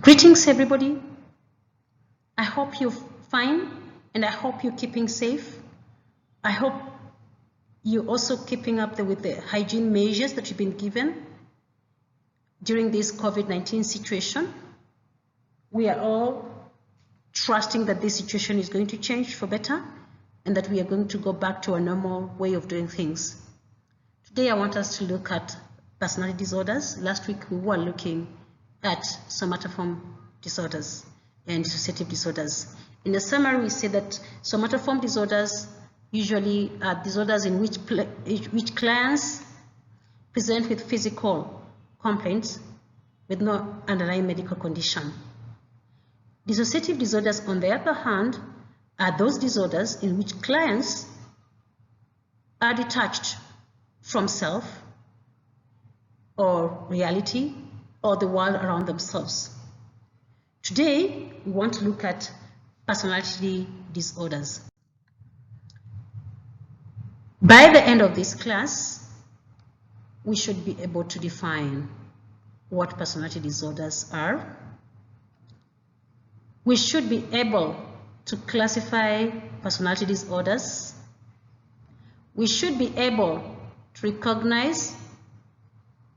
Greetings, everybody. I hope you're fine and I hope you're keeping safe. I hope you're also keeping up with the hygiene measures that you've been given during this COVID-19 situation. We are all trusting that this situation is going to change for better and that we are going to go back to a normal way of doing things. Today, I want us to look at personality disorders. Last week, we were looking at somatoform disorders and dissociative disorders. In the summary, we say that somatoform disorders usually are disorders in which clients present with physical complaints with no underlying medical condition. Dissociative disorders, on the other hand, are those disorders in which clients are detached from self or reality or the world around themselves. Today, we want to look at personality disorders. By the end of this class, we should be able to define what personality disorders are. We should be able to classify personality disorders. We should be able to recognize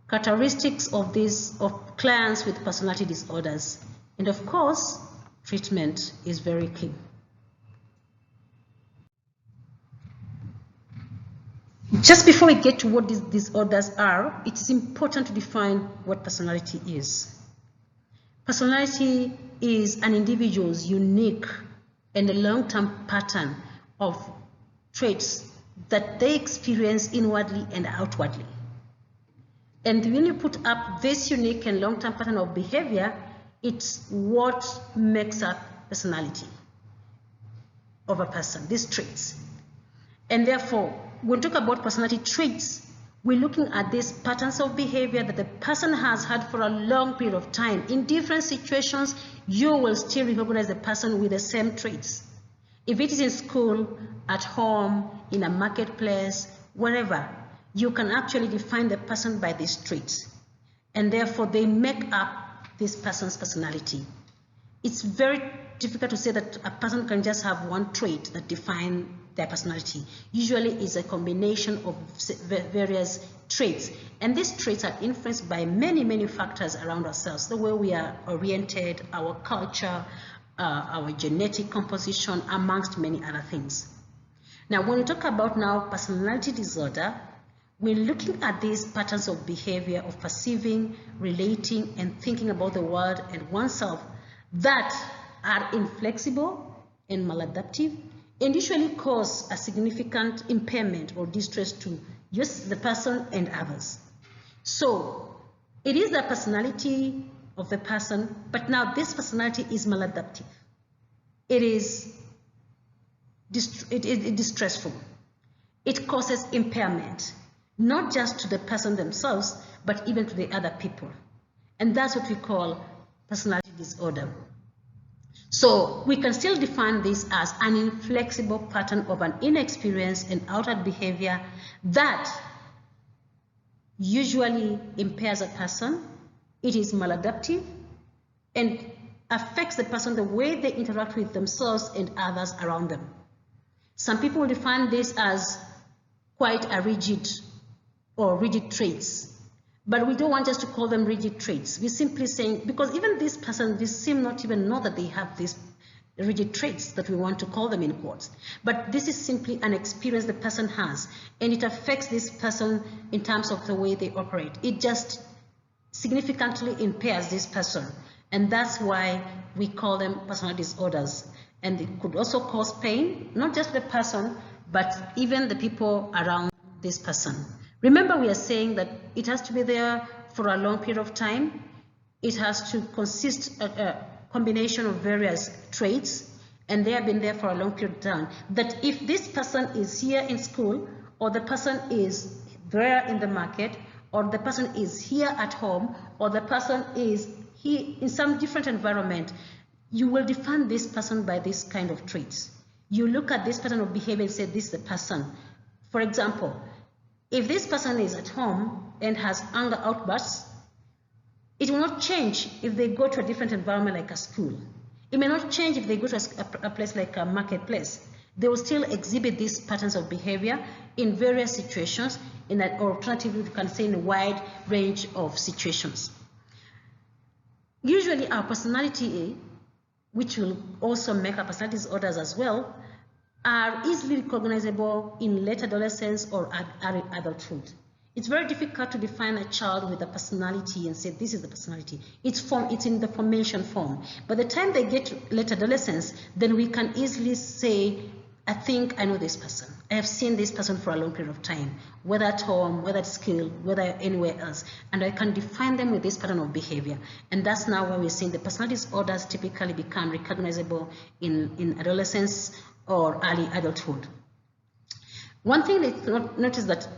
characteristics of clients with personality disorders. And of course, treatment is very key. Just before we get to what these disorders are, it is important to define what personality is. Personality is an individual's unique and a long-term pattern of traits that they experience inwardly and outwardly. And when you put up this unique and long-term pattern of behavior, it's what makes up personality of a person, these traits. And therefore, when we talk about personality traits, we're looking at these patterns of behavior that the person has had for a long period of time. In different situations, you will still recognize the person with the same traits. If it is in school, at home, in a marketplace, wherever, you can actually define the person by these traits. And therefore, they make up this person's personality. It's very difficult to say that a person can just have one trait that defines their personality. Usually, it's a combination of various traits. And these traits are influenced by many, many factors around ourselves. The way we are oriented, our culture, our genetic composition, amongst many other things. Now, when we talk about now personality disorder, we're looking at these patterns of behavior of perceiving, relating, and thinking about the world and oneself that are inflexible and maladaptive and usually cause a significant impairment or distress to just the person and others. So it is the personality of the person, but now this personality is maladaptive. It is distressful. It causes impairment, not just to the person themselves, but even to the other people. And that's what we call personality disorder. So we can still define this as an inflexible pattern of an inexperienced and outward behavior that usually impairs a person. It is maladaptive and affects the person the way they interact with themselves and others around them. Some people define this as quite a rigid traits, but we don't want just to call them rigid traits. We're simply saying, because even this person, we seem not even know that they have these rigid traits that we want to call them in quotes. But this is simply an experience the person has, and it affects this person in terms of the way they operate. It just significantly impairs this person, and that's why we call them personality disorders. And it could also cause pain, not just the person, but even the people around this person. Remember, we are saying that it has to be there for a long period of time. It has to consist of a combination of various traits, and they have been there for a long period of time. That if this person is here in school, or the person is there in the market, or the person is here at home, or the person is here in some different environment, you will define this person by this kind of traits. You look at this pattern of behavior and say, this is the person. For example, if this person is at home and has anger outbursts, It will not change if they go to a different environment like a school. It may not change if they go to a place like a marketplace. They will still exhibit these patterns of behavior in various situations, or alternatively, we can say in a wide range of situations. Usually our personality, which will also make our personality disorders as well, are easily recognizable in late adolescence or adulthood. It's very difficult to define a child with a personality and say this is the personality. It's in the formation form. By the time they get to late adolescence, then we can easily say, I think I know this person. I have seen this person for a long period of time, whether at home, whether at school, whether anywhere else, and I can define them with this pattern of behavior. And that's now where we're seeing the personality disorders typically become recognizable in adolescence or early adulthood. One thing they notice that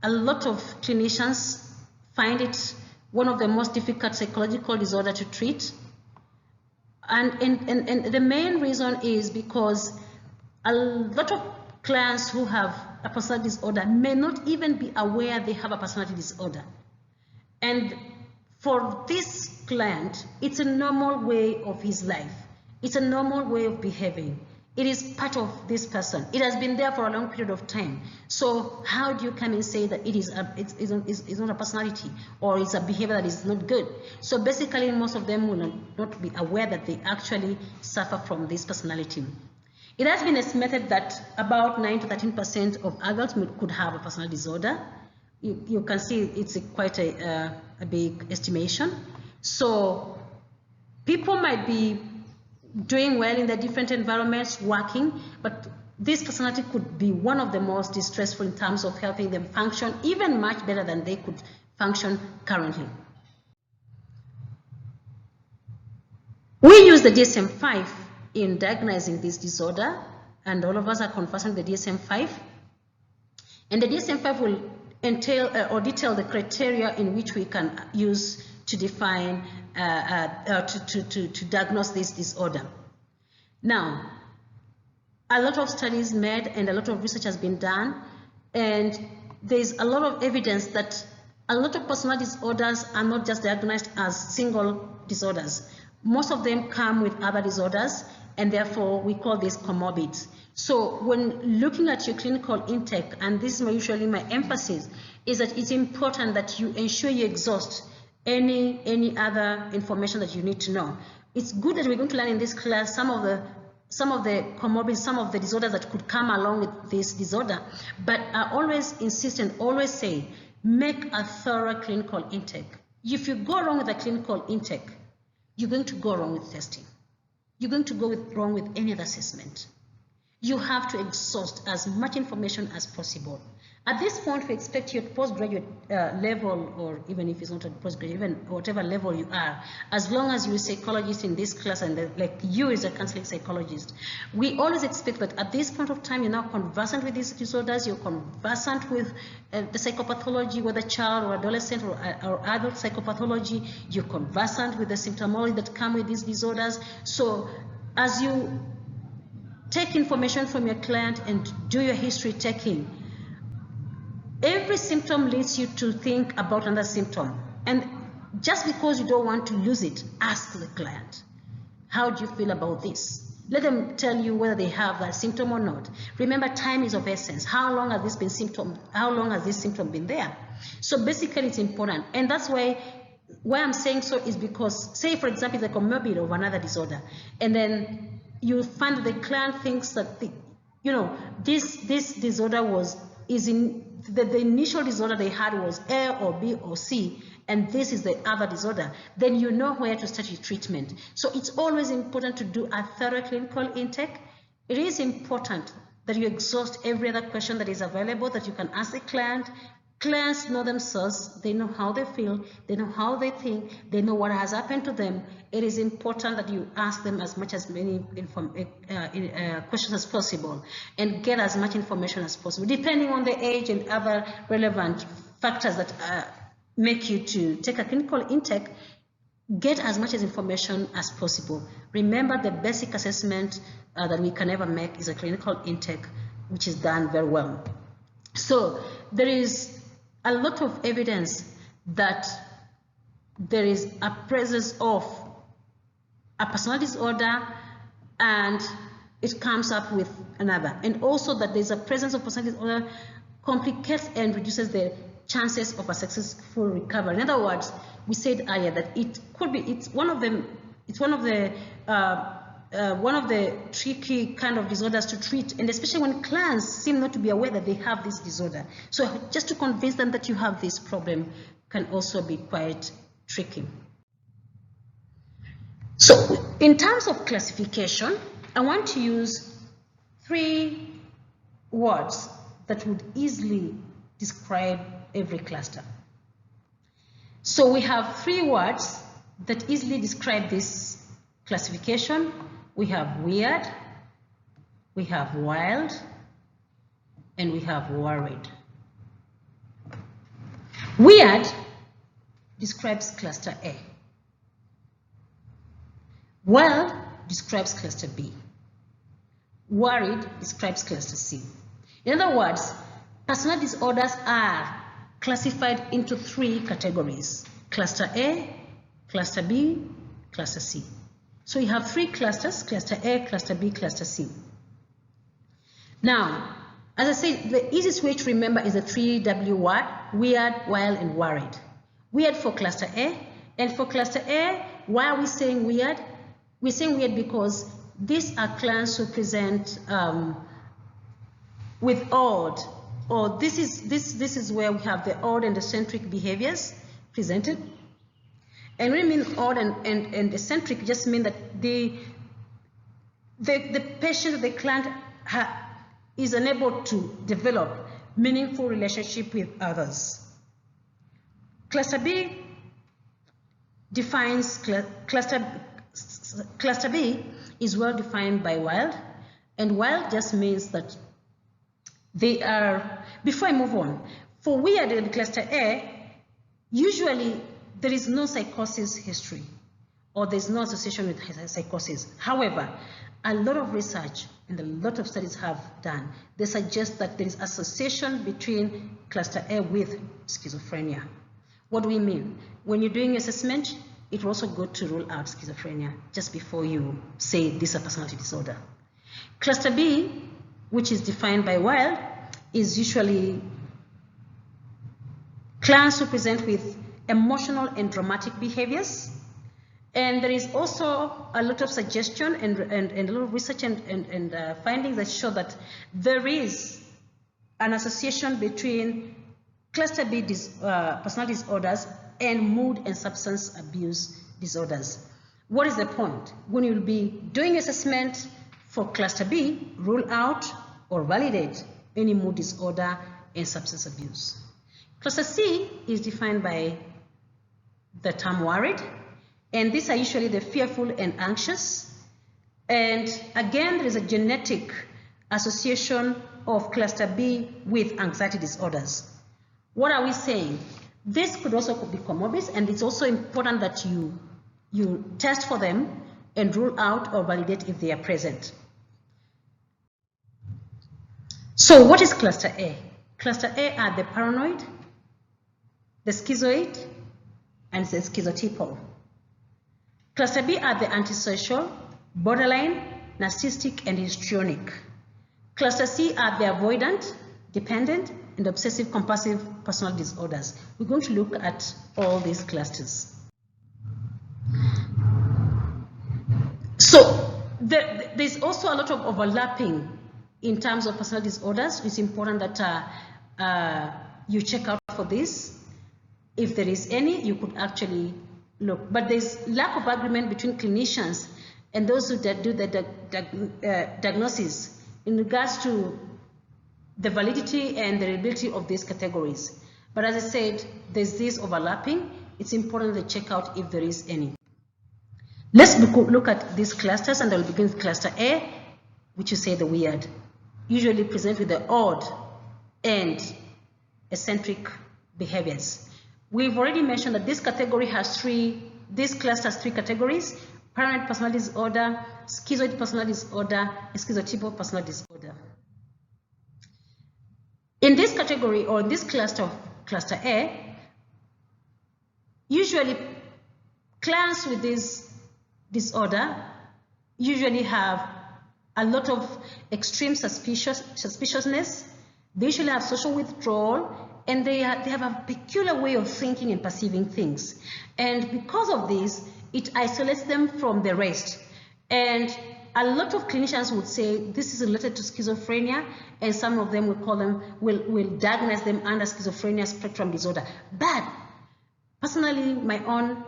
a lot of clinicians find it one of the most difficult psychological disorders to treat. And the main reason is because a lot of clients who have a personality disorder may not even be aware they have a personality disorder. And for this client, it's a normal way of his life. It's a normal way of behaving. It is part of this person. It has been there for a long period of time. So how do you come and say that it's not a personality or it's a behavior that is not good? So basically, most of them will not be aware that they actually suffer from this personality. It has been estimated that about 9 to 13% of adults could have a personality disorder. You can see it's quite a big estimation. So people might be doing well in the different environments, working, but this personality could be one of the most distressful in terms of helping them function even much better than they could function currently. We use the DSM-5 in diagnosing this disorder, and all of us are conversant with the DSM-5. And the DSM-5 will entail or detail the criteria in which we can use to define, to diagnose this disorder. Now, a lot of studies made and a lot of research has been done, and there's a lot of evidence that a lot of personality disorders are not just diagnosed as single disorders. Most of them come with other disorders, and therefore we call this comorbid. So when looking at your clinical intake, and this is usually my emphasis, is that it's important that you ensure you exhaust any other information that you need to know. It's good that we're going to learn in this class some of the comorbidities, some of the disorders that could come along with this disorder, but I always insist and always say, make a thorough clinical intake. If you go wrong with a clinical intake, you're going to go wrong with testing. You're going to go wrong with any other assessment. You have to exhaust as much information as possible. At this point, we expect you at postgraduate level, or even if it's not at postgraduate, even whatever level you are, as long as you're a psychologist in this class and like you as a counseling psychologist, we always expect that at this point of time, you're now conversant with these disorders, you're conversant with the psychopathology, whether child or adolescent or adult psychopathology, you're conversant with the symptomology that come with these disorders. So as you take information from your client and do your history taking, every symptom leads you to think about another symptom. And just because you don't want to lose it, ask the client, how do you feel about this? Let them tell you whether they have that symptom or not. Remember, time is of essence. How long has this symptom been there? So basically it's important. And that's why I'm saying so is because, say for example, the comorbid of another disorder, and then you find that the client thinks that this disorder the initial disorder they had was A or B or C, and this is the other disorder, then you know where to start your treatment. So it's always important to do a thorough clinical intake. It is important that you exhaust every other question that is available that you can ask the client. Clients know themselves, they know how they feel, they know how they think, they know what has happened to them. It is important that you ask them as many questions as possible and get as much information as possible, depending on the age and other relevant factors that make you to take a clinical intake. Get as much information as possible. Remember, the basic assessment that we can ever make is a clinical intake, which is done very well. So there is a lot of evidence that there is a presence of a personality disorder and it comes up with another, and also that there's a presence of personality disorder complicates and reduces the chances of a successful recovery. In other words, we said earlier that it could be, it's one of the tricky kind of disorders to treat, and especially when clients seem not to be aware that they have this disorder. So just to convince them that you have this problem can also be quite tricky. So in terms of classification, I want to use 3 words that would easily describe every cluster. So we have 3 words that easily describe this classification. We have weird, we have wild, and we have worried. Weird describes cluster A. Wild describes cluster B. Worried describes cluster C. In other words, personality disorders are classified into 3 categories: cluster A, cluster B, cluster C. So you have 3 clusters: cluster A, cluster B, cluster C. Now, as I said, the easiest way to remember is the 3W word: weird, wild, and worried. Weird for cluster A, and for cluster A, why are we saying weird? We're saying weird because these are clients who present with odd, or this is where we have the odd and eccentric behaviors presented. And when we mean odd and eccentric, just mean that the patient, the client is unable to develop meaningful relationship with others. Cluster B defines Cluster B is well defined by wild, and wild just means that they are, before I move on, for weird and cluster A, usually there is no psychosis history or there's no association with psychosis. However, a lot of research and a lot of studies have done, they suggest that there is association between cluster A with schizophrenia. What do we mean? When you're doing assessment, it will also good to rule out schizophrenia just before you say this is a personality disorder. Cluster B, which is defined by wild, is usually clients who present with emotional and dramatic behaviors. And there is also a lot of suggestion and a lot of research and findings that show that there is an association between cluster B personality disorders and mood and substance abuse disorders. What is the point? When you'll be doing assessment for cluster B, rule out or validate any mood disorder and substance abuse. Cluster C is defined by the term worried, and these are usually the fearful and anxious. And again, there is a genetic association of cluster B with anxiety disorders. What are we saying? This could also be comorbid, and it's also important that you test for them and rule out or validate if they are present. So what is cluster A? Cluster A are the paranoid, the schizoid, and the schizotypal. Cluster B are the antisocial, borderline, narcissistic, and histrionic. Cluster C are the avoidant, dependent, and obsessive compulsive personality disorders. We're going to look at all these clusters. So there's also a lot of overlapping in terms of personality disorders. It's important that you check out for this. If there is any, you could actually look. But there's lack of agreement between clinicians and those who do the diagnosis in regards to the validity and the reliability of these categories. But as I said, there's this overlapping. It's important to check out if there is any. Let's look at these clusters, and I'll begin with cluster A, which you say the weird. Usually present with the odd and eccentric behaviors. We've already mentioned that this category has this cluster has 3 categories: paranoid personality disorder, schizoid personality disorder, and schizotypal personality disorder. In this category, or in this cluster of cluster A, usually Clients with this disorder usually have a lot of extreme suspiciousness. They usually have social withdrawal, and they have a peculiar way of thinking and perceiving things. And because of this, it isolates them from the rest. And a lot of clinicians would say this is related to schizophrenia, and some of them will diagnose them under schizophrenia spectrum disorder. But personally, my own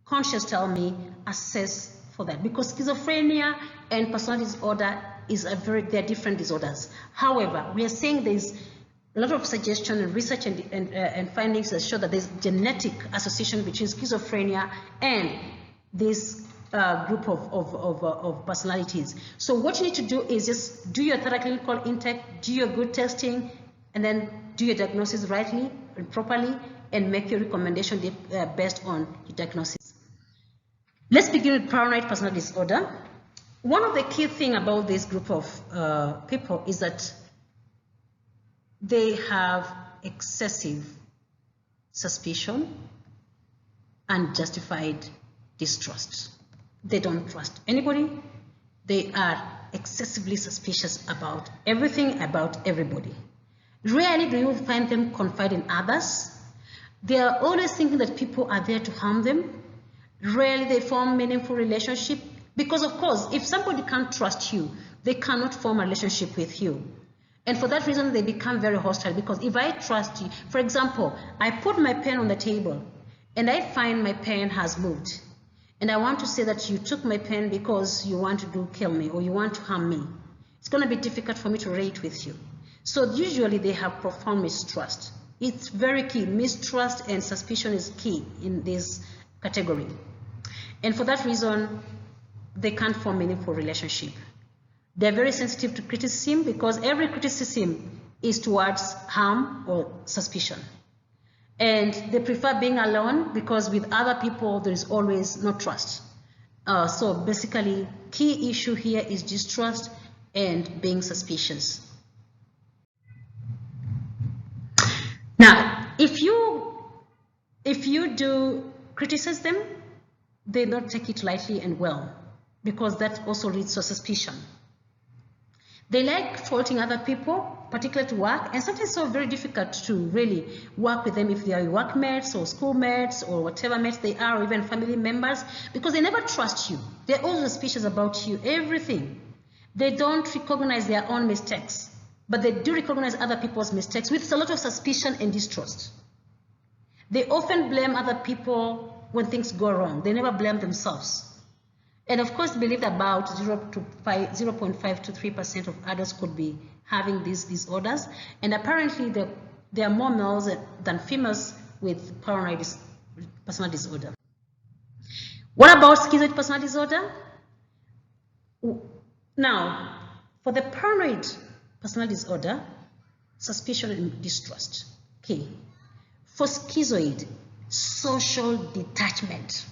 conscience tells me assess for that, because schizophrenia and personality disorder they're different disorders. However, we are saying there's a lot of suggestion and research and findings that show that there's genetic association between schizophrenia and this group of personalities. So what you need to do is just do your thorough clinical intake, do your good testing, and then do your diagnosis rightly and properly, and make your recommendation based on your diagnosis. Let's begin with paranoid personality disorder. One of the key things about this group of people is that they have excessive suspicion and justified distrust. They don't trust anybody. They are excessively suspicious about everything, about everybody. Rarely do you find them confide in others. They are always thinking that people are there to harm them. Rarely they form meaningful relationship, because of course, if somebody can't trust you, they cannot form a relationship with you. And for that reason, they become very hostile, because if I trust you, for example, I put my pen on the table and I find my pen has moved, and I want to say that you took my pen because you want to kill me or you want to harm me, it's going to be difficult for me to relate with you. So usually they have profound mistrust. It's very key. Mistrust and suspicion is key in this category. And for that reason, they can't form meaningful relationship. They're very sensitive to criticism, because every criticism is towards harm or suspicion. And they prefer being alone, because with other people, there is always no trust. So basically, key issue here is distrust and being suspicious. Now, if you do criticize them, they don't take it lightly and well, because that also leads to suspicion. They like faulting other people, particularly to work, and sometimes it's so very difficult to really work with them if they are workmates or schoolmates or whatever mates they are, or even family members, because they never trust you. They're always suspicious about you, everything. They don't recognize their own mistakes, but they do recognize other people's mistakes with a lot of suspicion and distrust. They often blame other people when things go wrong. They never blame themselves. And of course, believed about 0.5 to 3% of adults could be having these disorders. And apparently, there are more males than females with paranoid personality disorder. What about schizoid personality disorder? Now, for the paranoid personality disorder, suspicion and distrust. Okay. For schizoid, social detachment.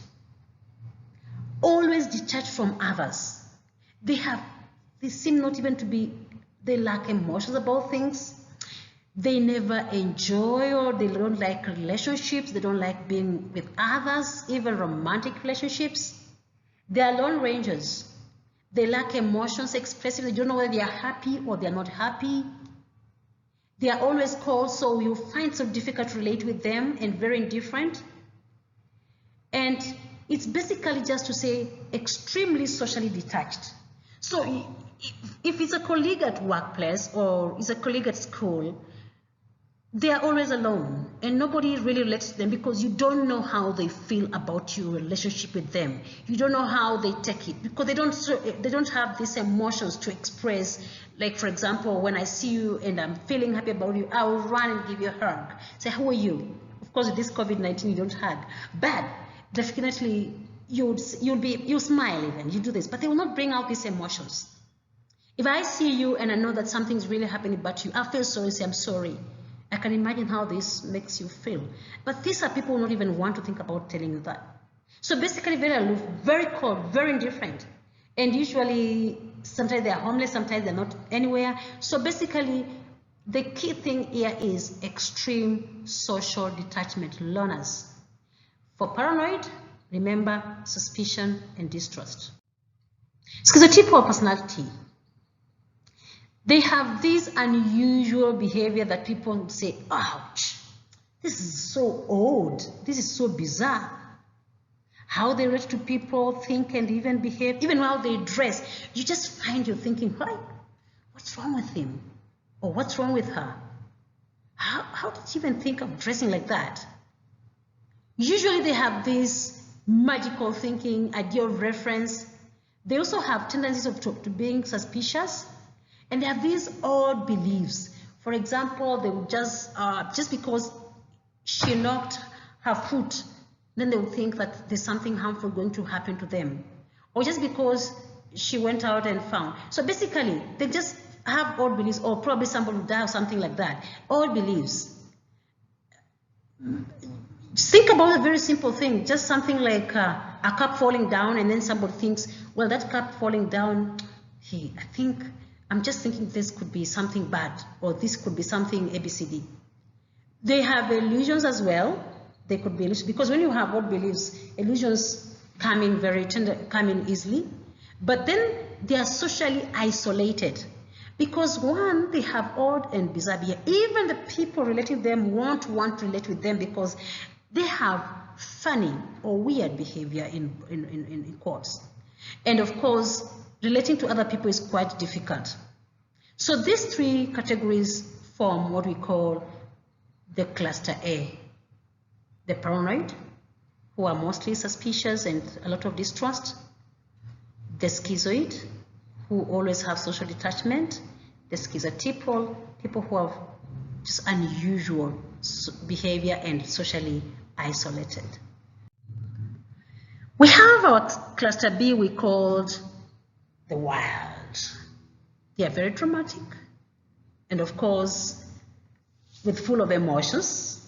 Always detached from others. They seem not even to be, they lack emotions about things. They never enjoy, or they don't like relationships. They don't like being with others, even romantic relationships. They are lone rangers. They lack emotions expressive. They don't know whether they are happy or they are not happy. They are always cold, so you find it so difficult to relate with them, and very indifferent. And it's basically just to say extremely socially detached. So if it's a colleague at workplace or it's a colleague at school, they are always alone, and nobody really relates to them, because you don't know how they feel about your relationship with them. You don't know how they take it, because they don't have these emotions to express. Like, for example, when I see you and I'm feeling happy about you, I will run and give you a hug. Say, how are you? Of course, with this COVID-19, you don't hug, but definitely you smile even, you do this, but they will not bring out these emotions. If I see you and I know that something's really happening about you, I feel sorry, say I'm sorry. I can imagine how this makes you feel. But these are people who don't even want to think about telling you that. So basically very aloof, very cold, very indifferent. And usually, sometimes they are homeless, sometimes they're not anywhere. So basically, the key thing here is extreme social detachment, loners. For paranoid, Remember, suspicion and distrust. Schizotypal personality. They have this unusual behavior that people say, ouch, this is so odd, this is so bizarre. How they relate to people, think, and even behave, even how they dress. You just find you're thinking, why? What's wrong with him? Or what's wrong with her? How did you even think of dressing like that? Usually they have this magical thinking, idea of reference. They also have tendencies to being suspicious, and they have these odd beliefs. For example, they would just because she knocked her foot, then they would think that there's something harmful going to happen to them. Or just because she went out and found. So basically, they just have odd beliefs, or probably somebody would die or something like that. Odd beliefs. Think about a very simple thing, just something like a cup falling down, and then somebody thinks, well, that cup falling down, I'm just thinking this could be something bad, or this could be something ABCD. They have illusions as well. They could be illusions, because when you have odd beliefs, illusions come in easily. But then they are socially isolated, because one, they have odd and bizarre behavior. Even the people relating to them won't want to relate with them because they have funny or weird behavior in quotes. And of course, relating to other people is quite difficult. So these three categories form what we call the cluster A. The paranoid, who are mostly suspicious and a lot of distrust. The schizoid, who always have social detachment. The schizotypal, people who have just unusual behavior and socially isolated. We have our cluster B we called the wild. They are very dramatic and of course with full of emotions.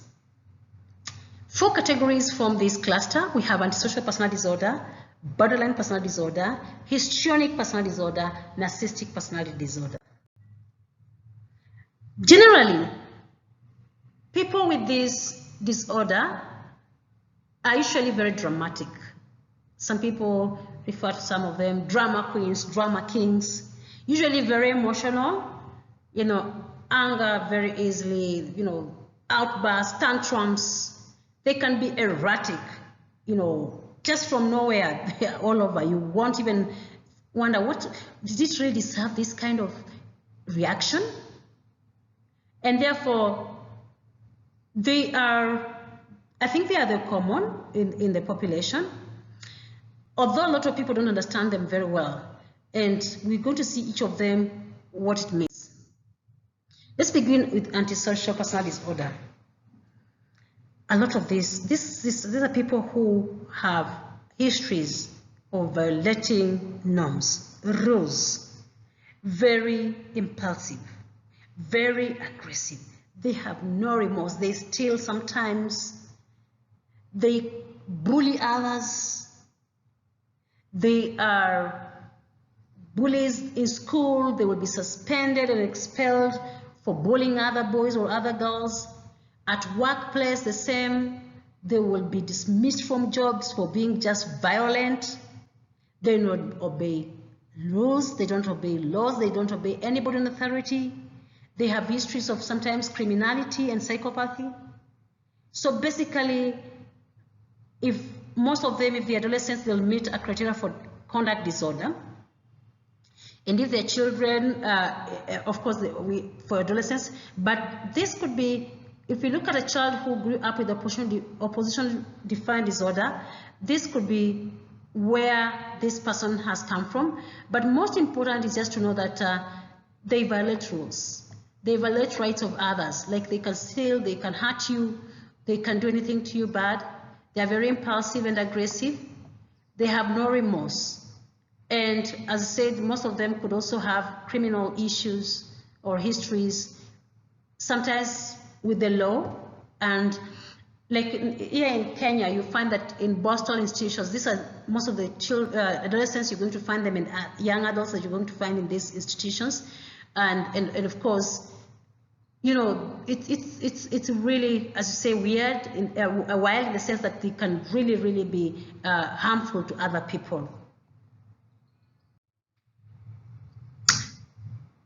4 categories form this cluster. We have antisocial personality disorder, borderline personality disorder, histrionic personality disorder, narcissistic personality disorder. Generally, people with this disorder are usually very dramatic. Some people refer to some of them drama queens, drama kings, usually very emotional, anger very easily, outbursts, tantrums. They can be erratic, just from nowhere, they are all over. You won't even wonder, did it really deserve this kind of reaction? And therefore, I think they are the common in the population, although a lot of people don't understand them very well. And we're going to see each of them, what it means. Let's begin with antisocial personality disorder. A lot of these are people who have histories of violating norms, rules, very impulsive, very aggressive. They have no remorse. They steal sometimes. They bully others. They are bullies in school. They will be suspended and expelled for bullying other boys or other girls. At workplace, the same. They will be dismissed from jobs for being just violent. They don't obey rules. They don't obey laws. They don't obey anybody in authority. They have histories of sometimes criminality and psychopathy. So basically, if most of them, if they're adolescents, they'll meet a criteria for conduct disorder. And if they're children, of course, for adolescents, but this could be, if you look at a child who grew up with opposition-defined disorder, this could be where this person has come from. But most important is just to know that they violate rules. They violate rights of others, like they can steal, they can hurt you, they can do anything to you bad. They are very impulsive and aggressive. They have no remorse. And as I said, most of them could also have criminal issues or histories, sometimes with the law. And like here in Kenya, you find that in Boston institutions, these are most of the adolescents, you're going to find them in young adults that you're going to find in these institutions. And of course, you know, it's really, as you say, weird, wild in the sense that they can really be harmful to other people.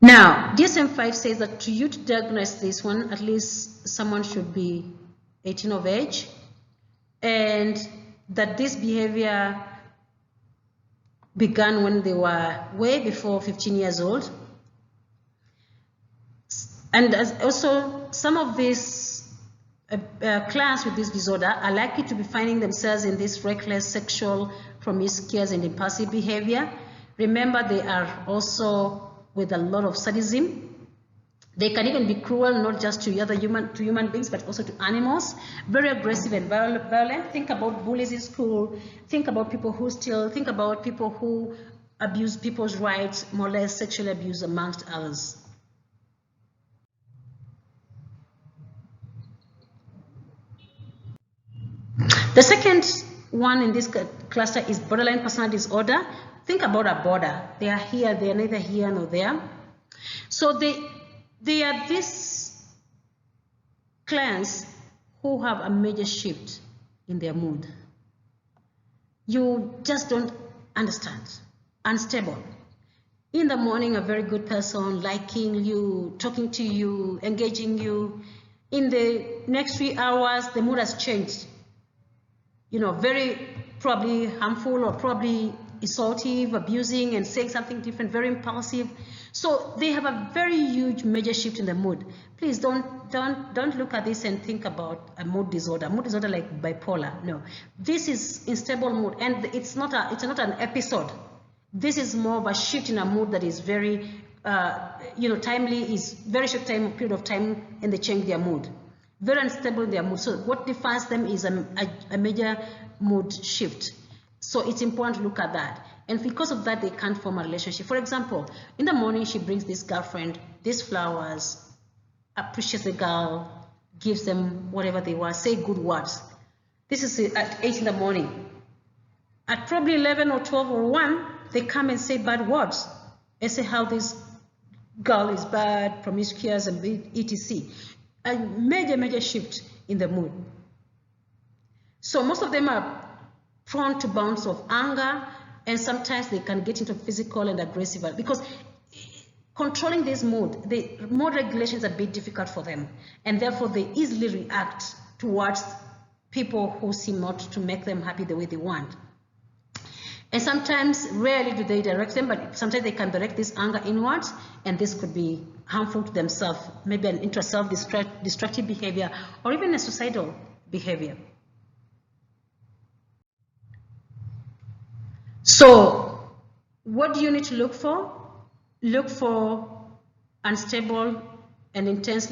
Now, DSM-5 says that to you to diagnose this one, at least someone should be 18 of age, and that this behavior began when they were way before 15 years old. And also, some of these clients with this disorder are likely to be finding themselves in this reckless, sexual, promiscuous, and impulsive behavior. Remember, they are also with a lot of sadism. They can even be cruel, not just to other human beings, but also to animals. Very aggressive and violent. Think about bullies in school. Think about people who steal. Think about people who abuse people's rights, molest, sexually abuse, amongst others. The second one in this cluster is borderline personality disorder. Think about a border. They are here, they are neither here nor there. So they are these clients who have a major shift in their mood. You just don't understand. Unstable. In the morning, a very good person, liking you, talking to you, engaging you. In the next 3 hours, the mood has changed. You know, very probably harmful or probably assaultive, abusing, and saying something different, very impulsive. So they have a very huge major shift in the mood. Please don't look at this and think about a mood disorder. Mood disorder like bipolar. No, this is unstable mood, and it's not an episode. This is more of a shift in a mood that is very, timely, is very short period of time, and they change their mood. Very unstable in their mood. So what defines them is a major mood shift. So it's important to look at that. And because of that, they can't form a relationship. For example, in the morning, she brings this girlfriend these flowers, appreciates the girl, gives them whatever they want, say good words. This is at 8 in the morning. At probably 11 or 12 or 1, they come and say bad words. They say how this girl is bad, promiscuous, and etc. A major shift in the mood. So most of them are prone to bouts of anger, and sometimes they can get into physical and aggressive, because controlling this mood, the mood regulation is a bit difficult for them, and therefore they easily react towards people who seem not to make them happy the way they want. And sometimes, rarely do they direct them, but sometimes they can direct this anger inwards, and this could be harmful to themselves, maybe an intra-self-destructive behavior, or even a suicidal behavior. So, what do you need to look for? Look for unstable and intense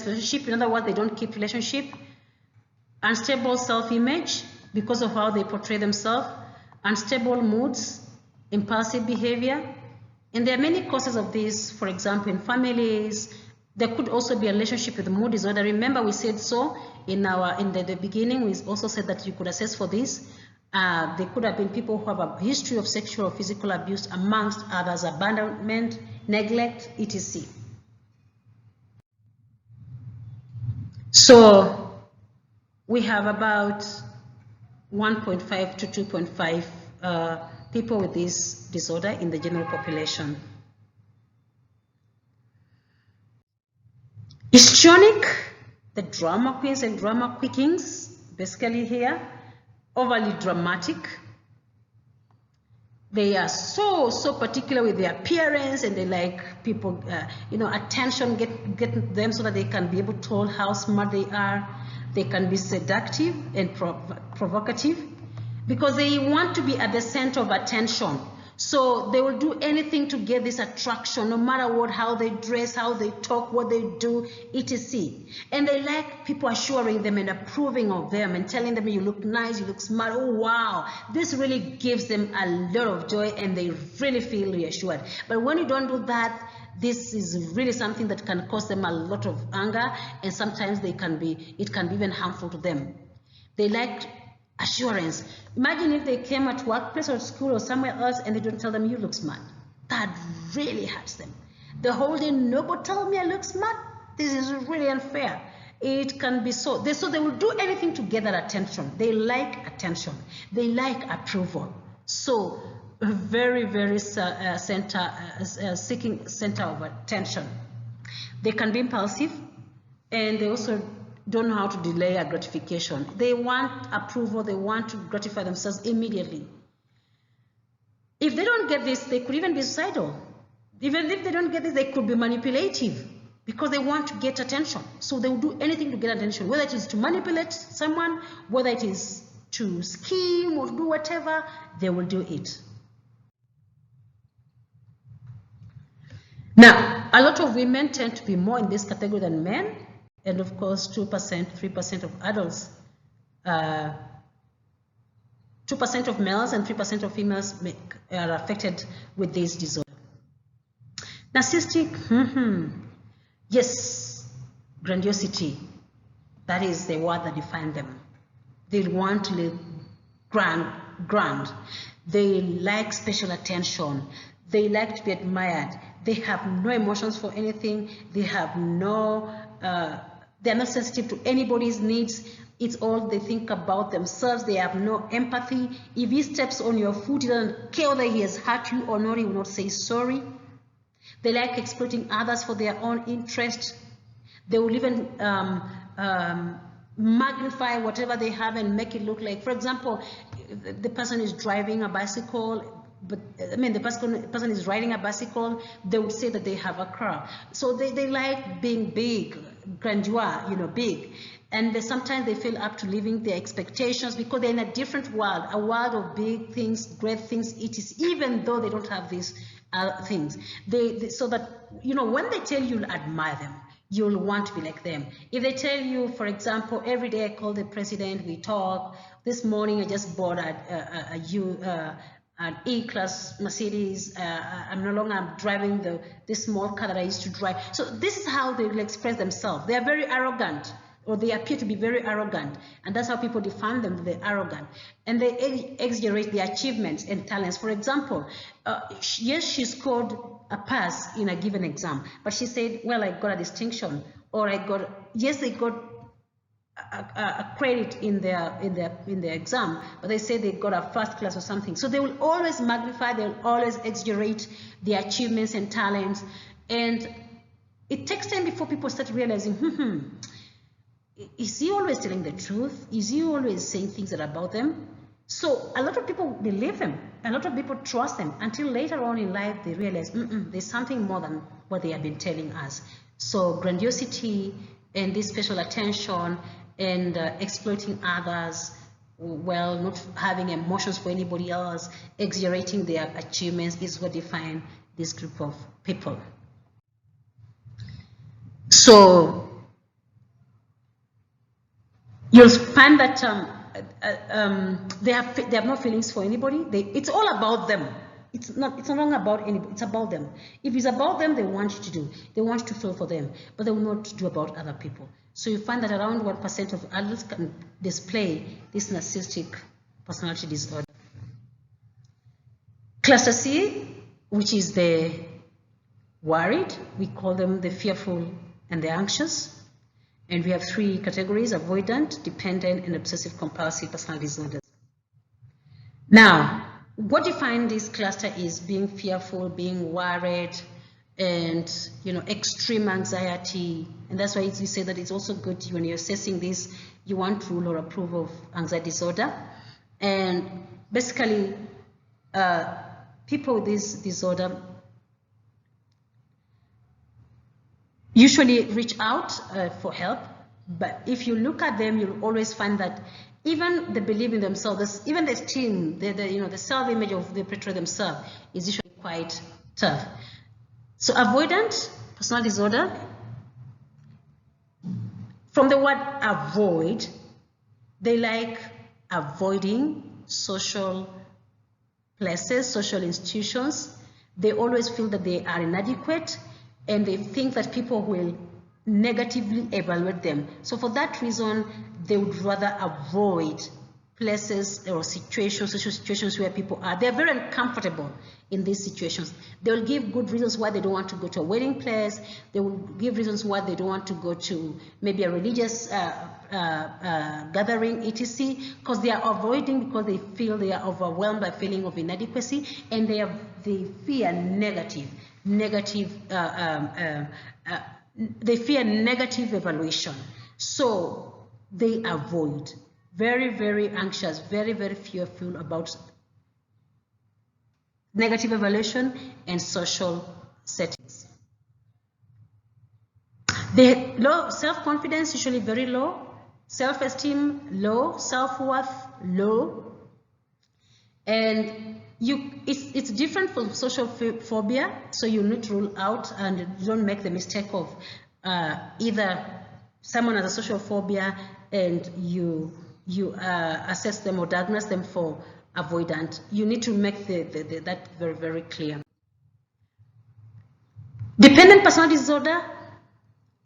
relationship. In other words, they don't keep relationship. Unstable self-image because of how they portray themselves. Unstable moods, impulsive behavior. And there are many causes of this. For example, in families, there could also be a relationship with mood disorder. Remember, we said so in the beginning. We also said that you could assess for this. There could have been people who have a history of sexual or physical abuse, amongst others, abandonment, neglect, etc. So we have about 1.5 to 2.5 people with this disorder in the general population. Histrionic, the drama queens and drama queens, basically here, overly dramatic. They are so particular with their appearance, and they like people, attention, get them so that they can be able to tell how smart they are. They can be seductive and provocative because they want to be at the center of attention. So they will do anything to get this attraction, no matter what, how they dress, how they talk, what they do, etc. And they like people assuring them and approving of them and telling them, you look nice, you look smart, oh wow. This really gives them a lot of joy, and they really feel reassured. But when you don't do that, this is really something that can cause them a lot of anger, and sometimes it can be even harmful to them. They like assurance. Imagine if they came at workplace or school or somewhere else and they don't tell them you look smart. That really hurts them. The whole day, nobody told me I look smart. This is really unfair. It can be so they will do anything to get that attention. They like attention. They like approval. So very, very seeking center of attention. They can be impulsive, and they also don't know how to delay a gratification. They want approval. They want to gratify themselves immediately. If they don't get this, they could even be suicidal. Even if they don't get this, they could be manipulative, because they want to get attention. So they will do anything to get attention, whether it is to manipulate someone, whether it is to scheme or do whatever, they will do it. Now, a lot of women tend to be more in this category than men, and of course 2%, 3% of adults, 2% of males and 3% of females are affected with this disorder. Narcissistic, yes, grandiosity, that is the word that defines them. They want to live grand. They like special attention. They like to be admired. They have no emotions for anything. They have no, they're not sensitive to anybody's needs. It's all they think about themselves. They have no empathy. If he steps on your foot, he doesn't care whether he has hurt you or not. He will not say sorry. They like exploiting others for their own interest. They will even magnify whatever they have and make it look like, for example, the person is driving a bicycle, but the person is riding a bicycle, they would say that they have a car. So they like being big, grandeur, big. And sometimes they feel up to living their expectations, because they're in a different world, a world of big things, great things. It is, even though they don't have these things. So that, when they tell you, admire them, you'll want to be like them. If they tell you, for example, every day I call the president, we talk. This morning I just bought an E-Class Mercedes. I'm no longer driving this small car that I used to drive. So this is how they will express themselves. They are very arrogant, or they appear to be very arrogant, and that's how people define them. They're arrogant, and they exaggerate their achievements and talents. For example, yes, she scored a pass in a given exam, but she said, well, I got a distinction, or they got a credit in their exam, but they say they got a first class or something. So they will always magnify, they will always exaggerate their achievements and talents, and it takes time before people start realizing, is he always telling the truth? Is he always saying things that are about them? So a lot of people believe them. A lot of people trust them, until later on in life they realize there's something more than what they have been telling us. So grandiosity and this special attention and exploiting others, well, not having emotions for anybody else, exaggerating their achievements, is what define this group of people. So you'll find that they have no feelings for anybody. It's all about them. It's no longer about anybody. It's about them. If it's about them, they want you to do. They want you to feel for them, but they will not do about other people. So you find that around 1% of adults can display this narcissistic personality disorder. Cluster C, which is the worried, we call them the fearful and the anxious. And we have 3 categories: avoidant, dependent, and obsessive compulsive personality disorders. Now, what defines this cluster is being fearful, being worried, and extreme anxiety. And that's why we say that it's also good when you're assessing this, you want to rule or approve of anxiety disorder. And basically, people with this disorder usually reach out for help, but if you look at them, you'll always find that even the belief in themselves, even the esteem, the self-image of they portray themselves is usually quite tough. So avoidant personality disorder, from the word avoid, they like avoiding social places, social institutions. They always feel that they are inadequate, and they think that people will negatively evaluate them. So for that reason, they would rather avoid places or situations, social situations where people are. They're very uncomfortable in these situations. They'll give good reasons why they don't want to go to a wedding place. They will give reasons why they don't want to go to maybe a religious gathering, etc. Because they are avoiding, because they feel they are overwhelmed by feeling of inadequacy, and they fear they fear negative evaluation. So they avoid. Very, very anxious, very, very fearful about negative evaluation and social settings. The low self-confidence, usually very low, self-esteem low, self-worth low, and it's different from social phobia, so you need to rule out and don't make the mistake of either someone has a social phobia and you assess them or diagnose them for avoidant. You need to make that very, very clear. Dependent personality disorder,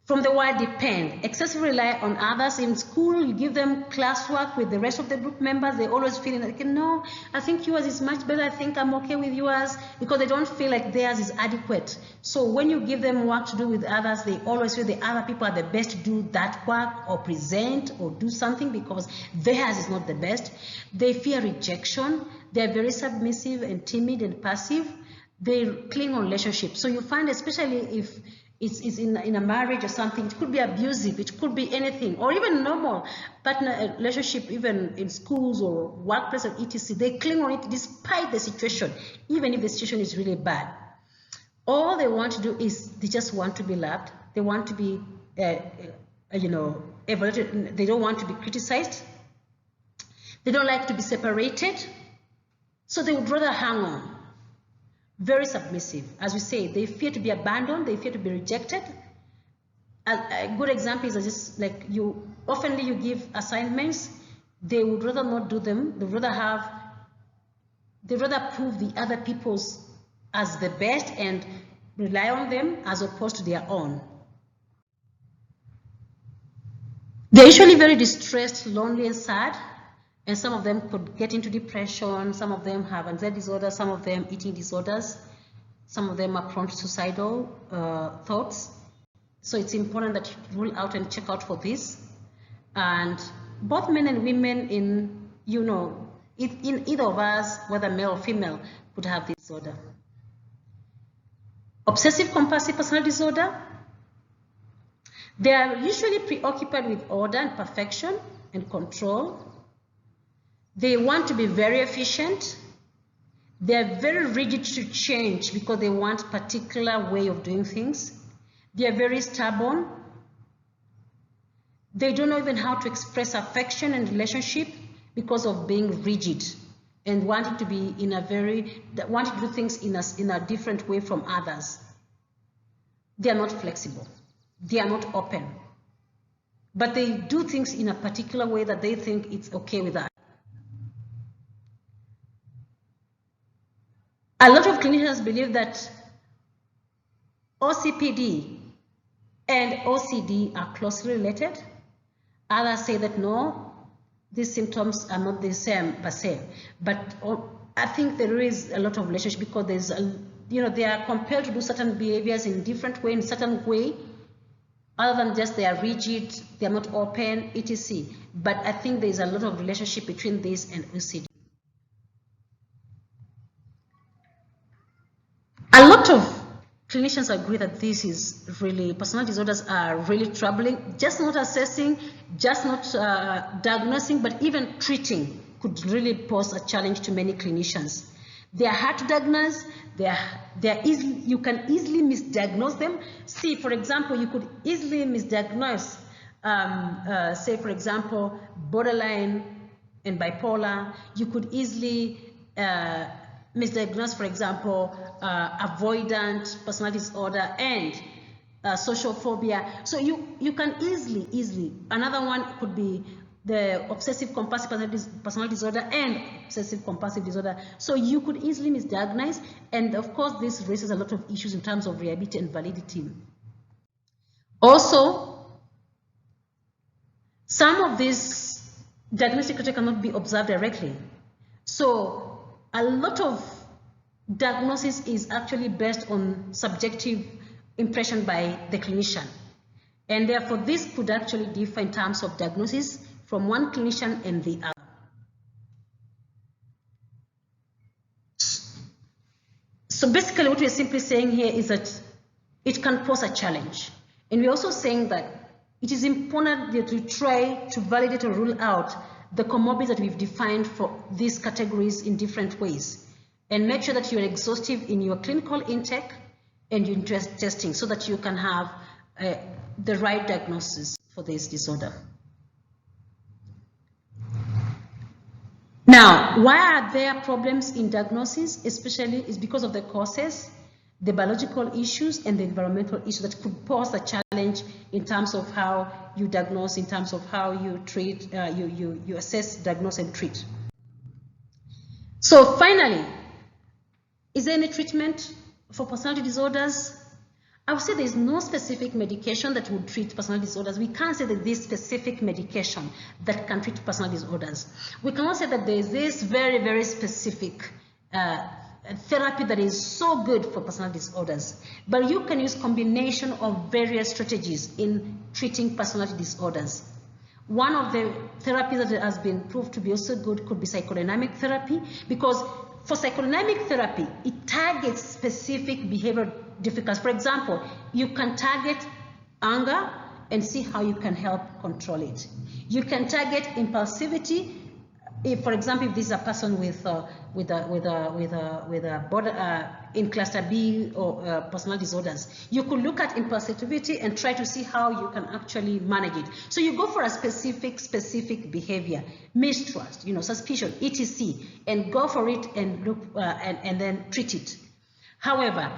from the word depend, excessively rely on others. In school, you give them classwork with the rest of the group members, they always feel like, no, I think yours is much better, I think I'm okay with yours, because they don't feel like theirs is adequate. So when you give them work to do with others, they always feel the other people are the best to do that work or present or do something because theirs is not the best. They fear rejection. They're very submissive and timid and passive. They cling on relationships. So you find, especially if it's in a marriage or something, it could be abusive, it could be anything, or even normal partner relationship, even in schools or workplace or etc. They cling on it despite the situation, even if the situation is really bad. All they want to do is they just want to be loved. They want to be, evaluated. They don't want to be criticized. They don't like to be separated. So they would rather hang on. Very submissive. As we say, they fear to be abandoned, they fear to be rejected. A good example is just like oftenly you give assignments, they would rather not do them, they'd rather prove the other people's as the best and rely on them as opposed to their own. They're usually very distressed, lonely, and sad. And some of them could get into depression, some of them have anxiety disorders, some of them eating disorders, some of them are prone to suicidal thoughts. So it's important that you rule out and check out for this. And both men and women in either of us, whether male or female, could have this disorder. Obsessive compulsive personality disorder. They are usually preoccupied with order and perfection and control. They want to be very efficient. They are very rigid to change because they want a particular way of doing things. They are very stubborn. They don't know even how to express affection and relationship because of being rigid and wanting to be wanting to do things in a different way from others. They are not flexible. They are not open. But they do things in a particular way that they think it's okay with us. A lot of clinicians believe that OCPD and OCD are closely related. Others say that no, these symptoms are not the same per se. But I think there is a lot of relationship because they are compelled to do certain behaviors in different way, in certain way, other than just they are rigid, they are not open, etc. But I think there is a lot of relationship between this and OCD. A lot of clinicians agree that this is really, personality disorders are really troubling. Just not assessing, just not diagnosing, but even treating could really pose a challenge to many clinicians. They are hard to diagnose. You can easily misdiagnose them. See, for example, you could easily misdiagnose, say, for example, borderline and bipolar. You could easily misdiagnose, for example, avoidant personality disorder and social phobia. So you can easily. Another one could be the obsessive compulsive personality disorder and obsessive compulsive disorder. So you could easily misdiagnose, and of course this raises a lot of issues in terms of reliability and validity. Also, some of these diagnostic criteria cannot be observed directly. So a lot of diagnosis is actually based on subjective impression by the clinician. And therefore, this could actually differ in terms of diagnosis from one clinician and the other. So basically what we're simply saying here is that it can pose a challenge. And we're also saying that it is important that we try to validate or rule out the comorbidities that we've defined for these categories in different ways. And make sure that you're exhaustive in your clinical intake and your testing so that you can have the right diagnosis for this disorder. Now, why are there problems in diagnosis? Especially is because of the causes, the biological issues, and the environmental issues that could pose a challenge in terms of how you diagnose, in terms of how you treat, you assess, diagnose, and treat. So finally, is there any treatment for personality disorders? I would say there is no specific medication that would treat personality disorders. We can't say that this specific medication that can treat personality disorders. We cannot say that there is this very, very specific therapy that is so good for personality disorders. But you can use combination of various strategies in treating personality disorders. One of the therapies that has been proved to be also good could be psychodynamic therapy, because for psychodynamic therapy, it targets specific behavioral difficulties. For example, you can target anger and see how you can help control it. You can target impulsivity. If, for example, if this is a person with in cluster B or personality disorders, you could look at impulsivity and try to see how you can actually manage it. So you go for a specific behavior, mistrust, suspicion, etc., and go for it and look and then treat it. However,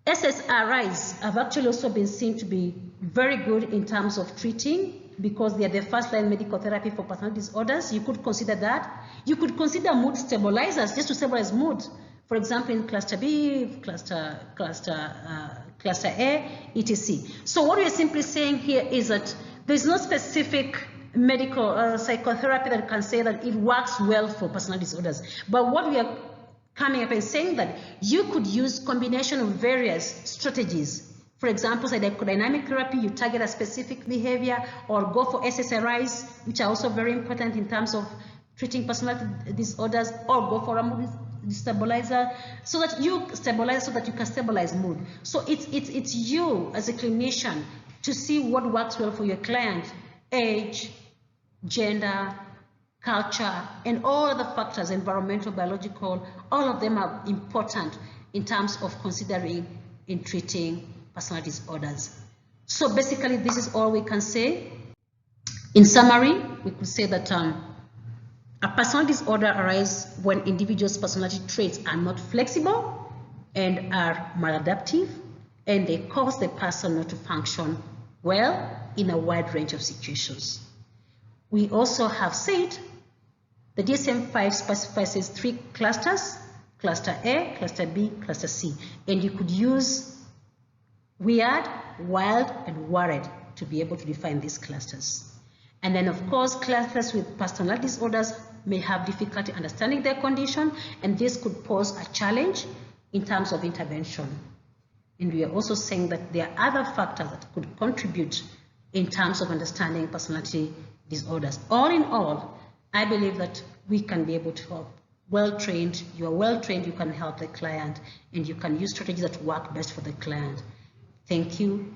SSRIs have actually also been seen to be very good in terms of treating, because they are the first-line medical therapy for personality disorders. You could consider that. You could consider mood stabilizers just to stabilize mood. For example, in cluster B, cluster A, etc. So what we are simply saying here is that there's no specific medical psychotherapy that can say that it works well for personality disorders. But what we are coming up and saying that you could use combination of various strategies. For example, psychodynamic therapy, you target a specific behavior, or go for SSRIs, which are also very important in terms of treating personality disorders, or go for a mood stabilizer, so that you stabilize, so that you can stabilize mood. So it's you as a clinician to see what works well for your client: age, gender, culture, and all other factors, environmental, biological, all of them are important in terms of considering in treating personality disorders. So basically, this is all we can say. In summary, we could say that a personality disorder arises when individuals' personality traits are not flexible and are maladaptive, and they cause the person not to function well in a wide range of situations. We also have said the DSM-5 specifies 3 clusters: cluster A, cluster B, cluster C, and you could use weird, wild, and worried to be able to define these clusters. And then, of course, clusters with personality disorders may have difficulty understanding their condition, and this could pose a challenge in terms of intervention. And we are also saying that there are other factors that could contribute in terms of understanding personality disorders. All in all, I believe that we can be able to help. Well-trained, you are well-trained, you can help the client, and you can use strategies that work best for the client. Thank you.